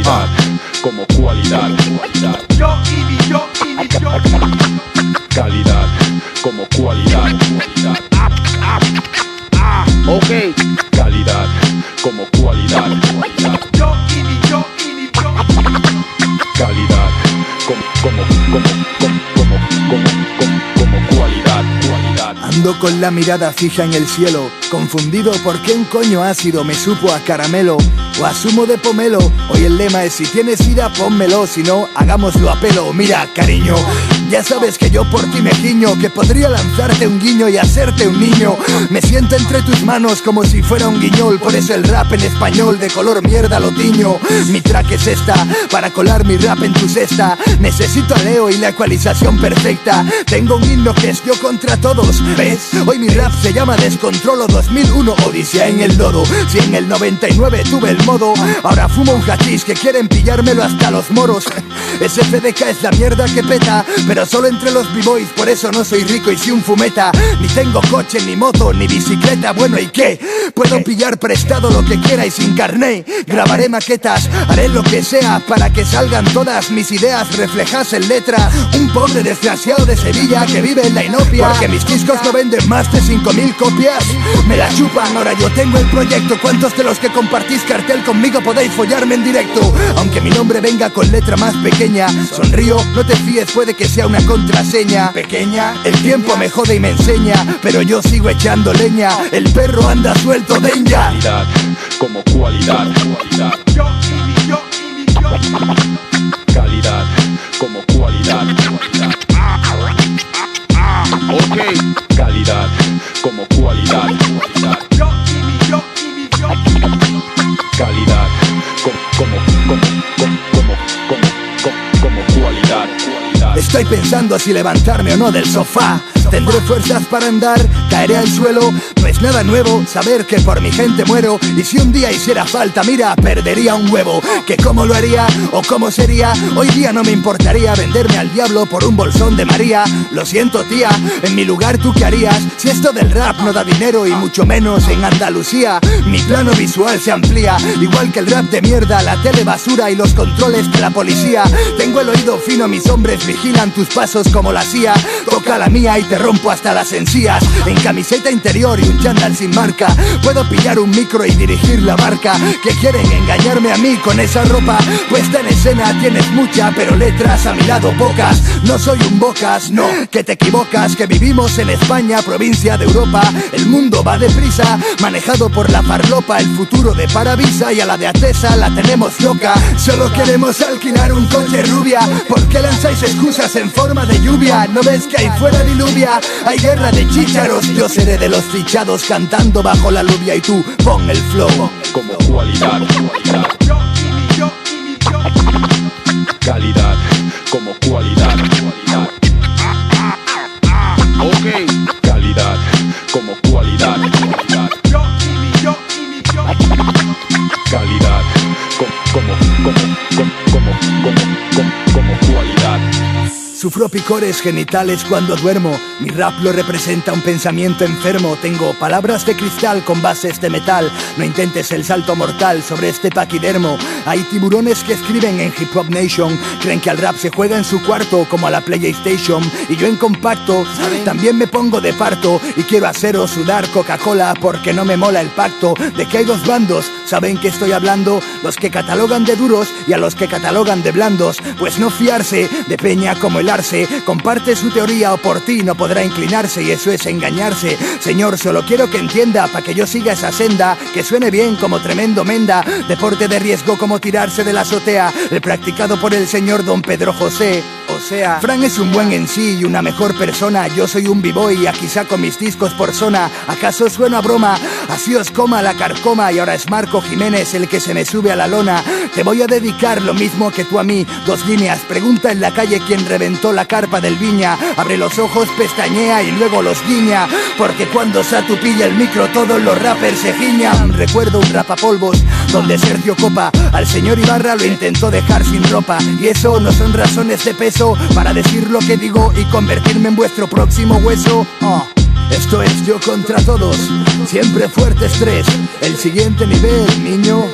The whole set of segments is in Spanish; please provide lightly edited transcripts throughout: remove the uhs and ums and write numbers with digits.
Calidad como cualidad. Yo. Calidad como cualidad. Ok. Calidad como cualidad. Yo. Calidad como cualidad. Ando con la mirada fija en el cielo, confundido por qué un coño ácido me supo a caramelo o a zumo de pomelo. Hoy el lema es: si tienes ira, pónmelo, si no, hagámoslo a pelo. Mira, cariño, ya sabes que yo por ti me giño, que podría lanzarte un guiño y hacerte un niño. Me siento entre tus manos como si fuera un guiñol, por eso el rap en español de color mierda lo tiño. Mi track es esta, para colar mi rap en tu cesta. Necesito a Leo y la ecualización perfecta. Tengo un himno que es yo contra todos, ¿ves? Hoy mi rap se llama Descontrolo 2001, Odisea en el lodo. Si en el 99 tuve el modo, ahora fumo un hachís que quieren pillármelo hasta los moros. Ese FDK es la mierda que peta, pero solo entre los b-boys, por eso no soy rico y sí un fumeta. Ni tengo coche, ni moto, ni bicicleta, bueno, ¿y qué? Puedo pillar prestado lo que quiera y sin carné. Grabaré maquetas, haré lo que sea para que salgan todas mis ideas reflejadas en letra. Un pobre desgraciado de Sevilla que vive en la inopia, porque mis discos no venden más de 5000 copias. Me la chupan, ahora yo tengo el proyecto. ¿Cuántos de los que compartís cartel conmigo podéis follarme en directo? Aunque mi nombre venga con letra más pequeña, sonrío, no te fíes, puede que sea una contraseña pequeña. El tiempo me jode y me enseña, pero yo sigo echando leña. El perro anda suelto de ya. Calidad como cualidad. Yo. Calidad como cualidad. Ok. Calidad como cualidad. Yo. Calidad como cualidad. Estoy pensando si levantarme o no del sofá. Tendré fuerzas para andar, caeré al suelo. No es nada nuevo saber que por mi gente muero. Y si un día hiciera falta, mira, perdería un huevo. Que cómo lo haría o cómo sería, hoy día no me importaría venderme al diablo por un bolsón de María. Lo siento, tía, en mi lugar tú qué harías si esto del rap no da dinero y mucho menos en Andalucía. Mi plano visual se amplía, igual que el rap de mierda, la tele basura y los controles de la policía. Tengo el oído fino, mis hombres vigilan tus pasos como la CIA. Toca la mía y te rompo hasta las encías. En camiseta interior y un chándal sin marca, puedo pillar un micro y dirigir la barca. Que quieren engañarme a mí con esa ropa puesta en escena, tienes mucha pero letras a mi lado pocas. No soy un bocas, no, que te equivocas, que vivimos en España, provincia de Europa. El mundo va deprisa, manejado por la farlopa. El futuro de Paravisa y a la de Atesa la tenemos loca. Solo queremos alquilar un coche rubia. ¿Por qué lanzáis excusas en forma de lluvia? ¿No ves que ahí fuera diluvia? Hay guerra de chícharos. Yo seré de los fichados cantando bajo la lluvia y tú pon el flow como cualidad. Yo. Calidad como cualidad. Ok. Calidad como cualidad. Yo. Calidad como cualidad. Sufro picores genitales cuando duermo. Mi rap lo representa un pensamiento enfermo. Tengo palabras de cristal con bases de metal. No intentes el salto mortal sobre este paquidermo. Hay tiburones que escriben en Hip Hop Nation. Creen que al rap se juega en su cuarto como a la PlayStation. Y yo en compacto también me pongo de parto. Y quiero haceros sudar Coca-Cola porque no me mola el pacto de que hay dos bandos. ¿Saben qué estoy hablando? Los que catalogan de duros y a los que catalogan de blandos. Pues no fiarse de peña como el arce. Comparte su teoría o por ti no podrá inclinarse, y eso es engañarse. Señor, solo quiero que entienda, pa' que yo siga esa senda, que suene bien como tremendo menda. Deporte de riesgo como tirarse de la azotea, el practicado por el señor Don Pedro José. O sea, Fran es un buen en sí y una mejor persona. Yo soy un b-boy y aquí saco mis discos por zona. ¿Acaso suena a broma? Así os coma la carcoma. Y ahora es Marco Jiménez el que se me sube a la lona. Te voy a dedicar lo mismo que tú a mí. 2 líneas, pregunta en la calle quién reventó la carpa del Viña. Abre los ojos, pestañea y luego los guiña. Porque cuando Satu pilla el micro todos los rappers se giñan. Recuerdo un rapapolvos donde Sergio Copa al señor Ibarra lo intentó dejar sin ropa. Y eso no son razones de peso para decir lo que digo y convertirme en vuestro próximo hueso. Esto es yo contra todos, siempre fuerte estrés. El siguiente nivel, niño.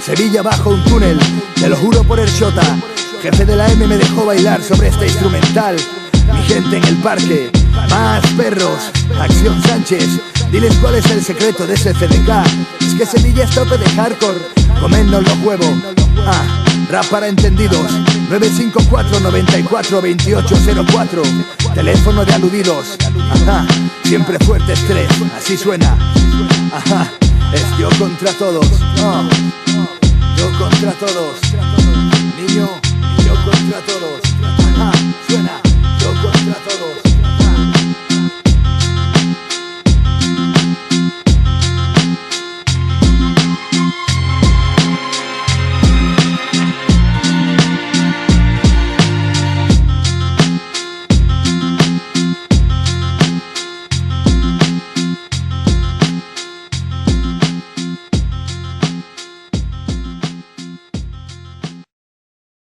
Sevilla bajo un túnel, te lo juro por el Shota. Jefe de la M me dejó bailar sobre este instrumental. Mi gente en el parque, más perros, Acción Sánchez. Diles cuál es el secreto de ese CDK. Es que Sevilla es tope de hardcore, comernos los huevos. Rap para entendidos, 954-94-2804. Teléfono de aludidos. Siempre fuerte estrés, así suena. Es yo contra todos. Yo contra todos. Niño, yo contra todos.